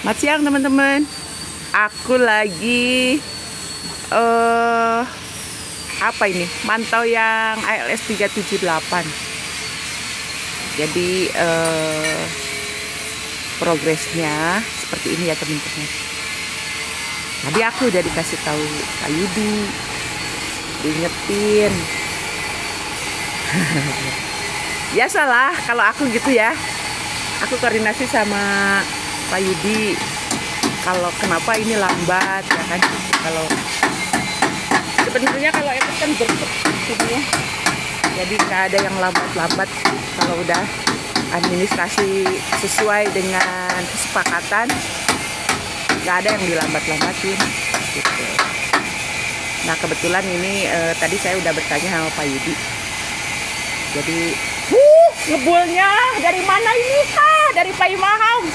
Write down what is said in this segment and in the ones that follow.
Selamat siang teman-teman. Aku lagi apa ini? Mantau yang ALS 378. Jadi progresnya seperti ini ya teman-teman. Tadi aku udah dikasih tahu Pak Yudi, diingetin. Biasalah kalau aku gitu ya. Aku koordinasi sama Pak Yudi kalau kenapa ini lambat ya kan. Kalau sebenarnya kalau itu kan berkep ya. Jadi nggak ada yang lambat-lambat kalau udah administrasi sesuai dengan kesepakatan, nggak ada yang dilambat-lambatin gitu. Nah kebetulan ini tadi saya udah bertanya sama Pak Yudi. Jadi ngebulnya dari mana ini? Dari Paimaham.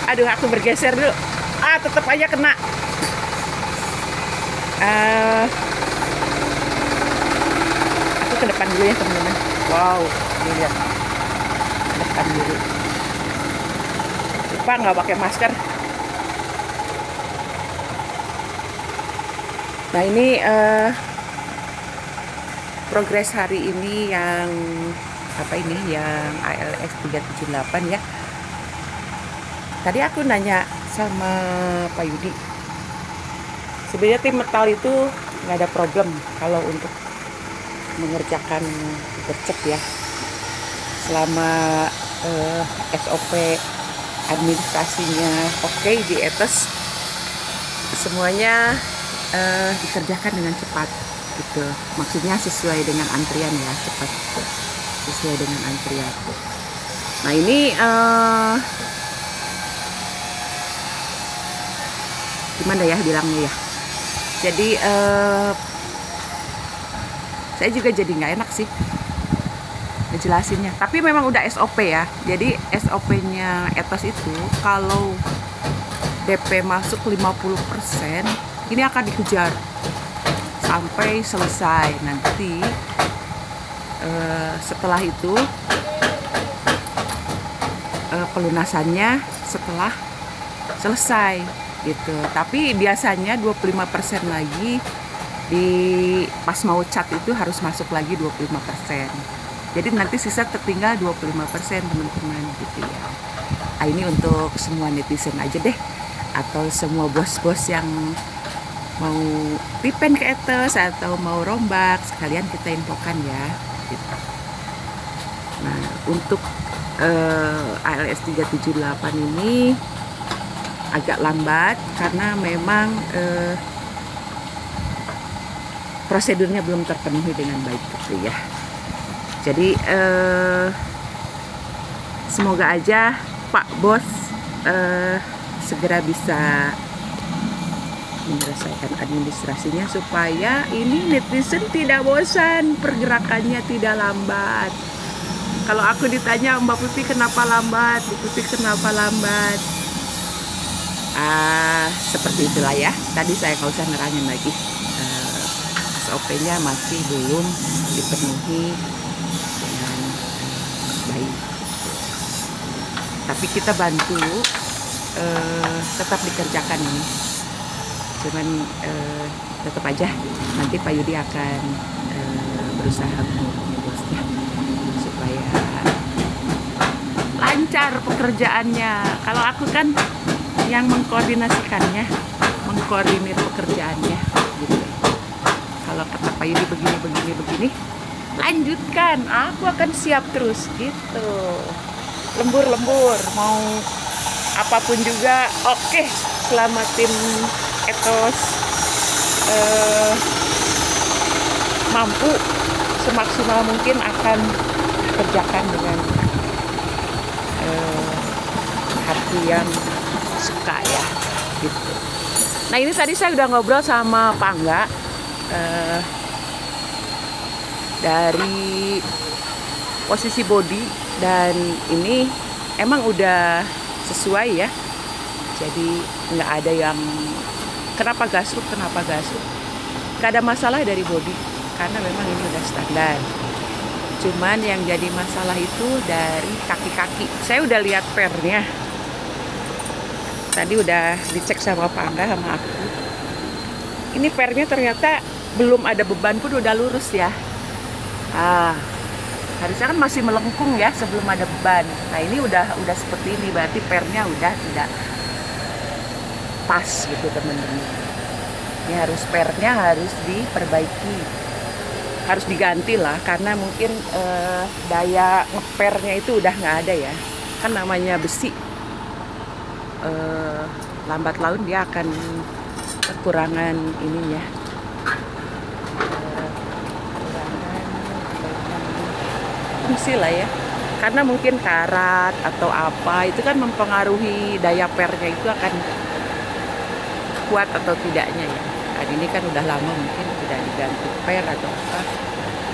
Aduh, aku bergeser dulu. Tetap aja kena. Aku ke depan dulu ya teman-teman. Wow, ini lihat. Ke depan dulu. Lupa nggak pakai masker. Nah ini progres hari ini yang apa ini? Yang ALS 378 ya. Tadi aku nanya sama Pak Yudi, sebenarnya tim metal itu nggak ada problem kalau untuk mengerjakan gercep ya, selama SOP administrasinya oke, di etes semuanya dikerjakan dengan cepat gitu. Maksudnya sesuai dengan antrian ya, cepat sesuai dengan antrian. Nah ini gimana ya bilangnya ya, jadi saya juga jadi nggak enak sih ngejelasinnya, tapi memang udah SOP ya. Jadi SOP-nya etos itu kalau DP masuk 50%, ini akan dikejar sampai selesai. Nanti setelah itu pelunasannya setelah selesai gitu. Tapi biasanya 25% lagi di pas mau cat itu harus masuk lagi 25%. Jadi nanti sisa tertinggal 25% teman-teman gitu ya. Nah, ini untuk semua netizen aja deh, atau semua bos-bos yang mau pipen ke etes atau mau rombak, sekalian kita infokan ya gitu. Nah untuk ALS 378 ini agak lambat karena memang prosedurnya belum terpenuhi dengan baik gitu ya. Jadi semoga aja Pak Bos segera bisa menyelesaikan administrasinya supaya ini netizen tidak bosan, pergerakannya tidak lambat. Kalau aku ditanya Mbak Pipi kenapa lambat, Bu Pipi kenapa lambat, seperti itulah ya. Tadi saya nggak usah nerangin lagi. SOP-nya masih belum dipenuhi dengan baik. Tapi kita bantu tetap dikerjakan ini. Cuman tetap aja nanti Pak Yudi akan berusaha menghubungi bosnya supaya lancar pekerjaannya. Kalau aku kan yang mengkoordinasikannya, mengkoordinir pekerjaannya gitu. Kalau kata Pak Yudi begini, lanjutkan, aku akan siap terus gitu. Lembur, mau apapun juga oke, selama tim etos mampu semaksimal mungkin akan kerjakan dengan hati yang suka ya gitu. Nah ini tadi saya udah ngobrol sama Pak Angga dari posisi body, dan ini emang udah sesuai ya. Jadi nggak ada yang kenapa gasruk, nggak ada masalah dari body karena memang ini udah standar. Cuman yang jadi masalah itu dari kaki-kaki. Saya udah lihat pernya. Tadi udah dicek sama Pak Angga sama aku. Ini pernya ternyata belum ada beban pun udah lurus ya. Harusnya kan masih melengkung ya sebelum ada beban. Nah ini udah seperti ini, berarti pernya udah tidak pas gitu teman-teman. Ini pernya harus diperbaiki, harus diganti lah, karena mungkin daya ngepernya itu udah nggak ada ya. Kan namanya besi, lambat laun dia akan kekurangan ininya, fungsi lah ya, karena mungkin karat atau apa itu kan mempengaruhi daya pernya itu akan kuat atau tidaknya ya. Nah, ini kan udah lama mungkin tidak diganti per atau apa,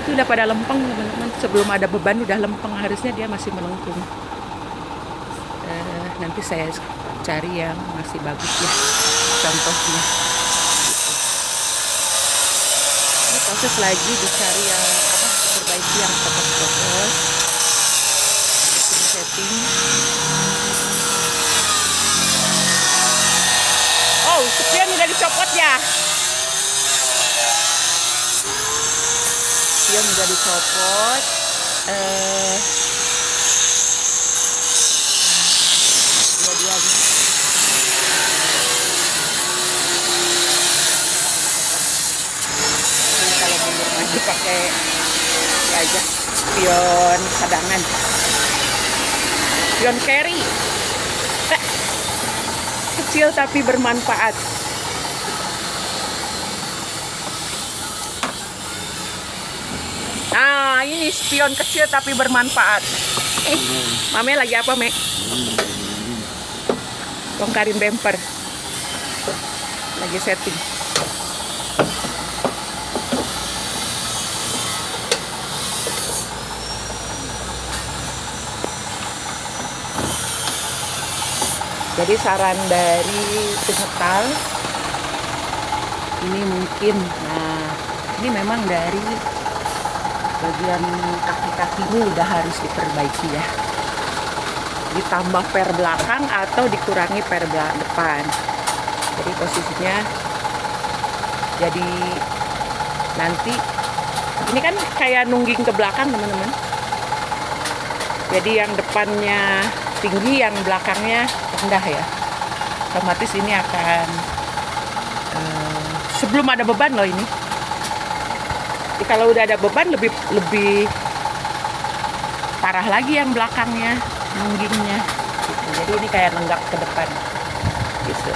itu udah pada lempeng teman-teman. Sebelum ada beban udah lempeng, harusnya dia masih melengkung. Nanti saya cari yang masih bagus ya contohnya. Ini proses lagi dicari yang perbaiki yang kotor-kotor, setting. Oh, spion udah dicopot ya. Spion udah dicopot. Dua-duanya. Ini kalau mundur maju pakai aja spion cadangan, spion carry, kecil tapi bermanfaat. Nah ini spion kecil tapi bermanfaat. Mame lagi apa, Mek? Bongkarin bumper, lagi setting. Jadi saran dari tim metal ini mungkin, nah ini memang dari bagian kaki-kakinya udah harus diperbaiki ya, ditambah per belakang atau dikurangi per depan. Jadi posisinya jadi nanti ini kan kayak nungging ke belakang teman-teman. Jadi yang depannya tinggi, yang belakangnya rendah ya. Otomatis ini akan sebelum ada beban loh ini. Jadi kalau udah ada beban lebih parah lagi yang belakangnya nunggingnya. Gitu. Jadi ini kayak nenggak ke depan. Gitu.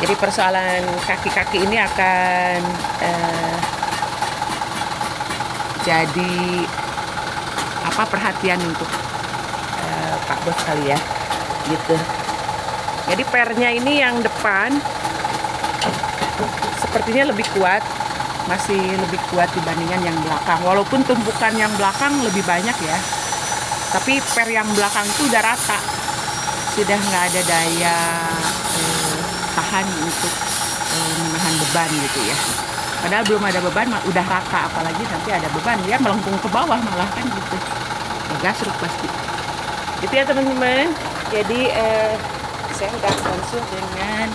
Jadi persoalan kaki-kaki ini akan jadi perhatian untuk Pak Bos kali ya, gitu. Jadi pernya ini yang depan sepertinya lebih kuat, masih lebih kuat dibandingkan yang belakang. Walaupun tumpukan yang belakang lebih banyak ya, tapi per yang belakang itu udah rata, sudah nggak ada daya tahan untuk menahan beban gitu ya. Padahal belum ada beban udah rata, apalagi nanti ada beban dia melengkung ke bawah malah kan gitu. Gasruk pasti. Gitu ya teman-teman. Jadi saya udah konsul dengan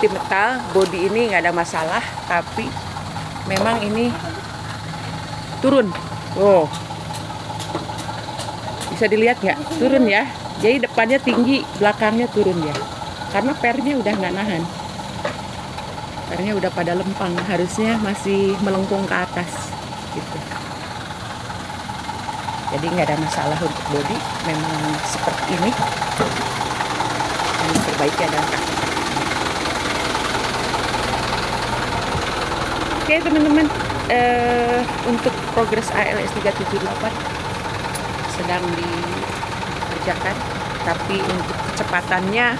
tim metal. Bodi ini nggak ada masalah, tapi memang ini turun. Oh, bisa dilihat nggak? Turun ya. Jadi depannya tinggi, belakangnya turun ya. Karena pernya udah nggak nahan. Pernya udah pada lempang. Harusnya masih melengkung ke atas. Gitu. Jadi nggak ada masalah untuk bodi, memang seperti ini. Yang diperbaiki adalah kaki. Oke teman-teman, untuk progres ALS 378 sedang dikerjakan, tapi untuk kecepatannya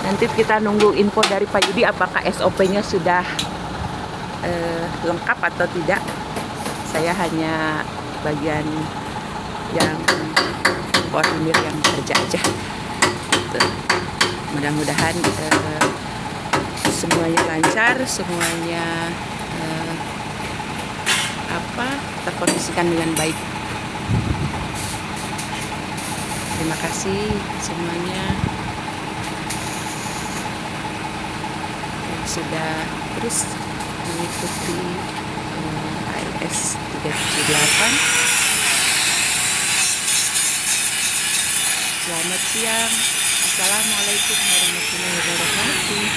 nanti kita nunggu info dari Pak Yudi apakah SOP-nya sudah lengkap atau tidak. Saya hanya bagian yang koordinir yang kerja aja. Mudah-mudahan semuanya lancar, semuanya terkondisikan dengan baik. Terima kasih semuanya yang sudah terus mengikuti ALS 378. Selamat siang. Assalamualaikum warahmatullahi wabarakatuh.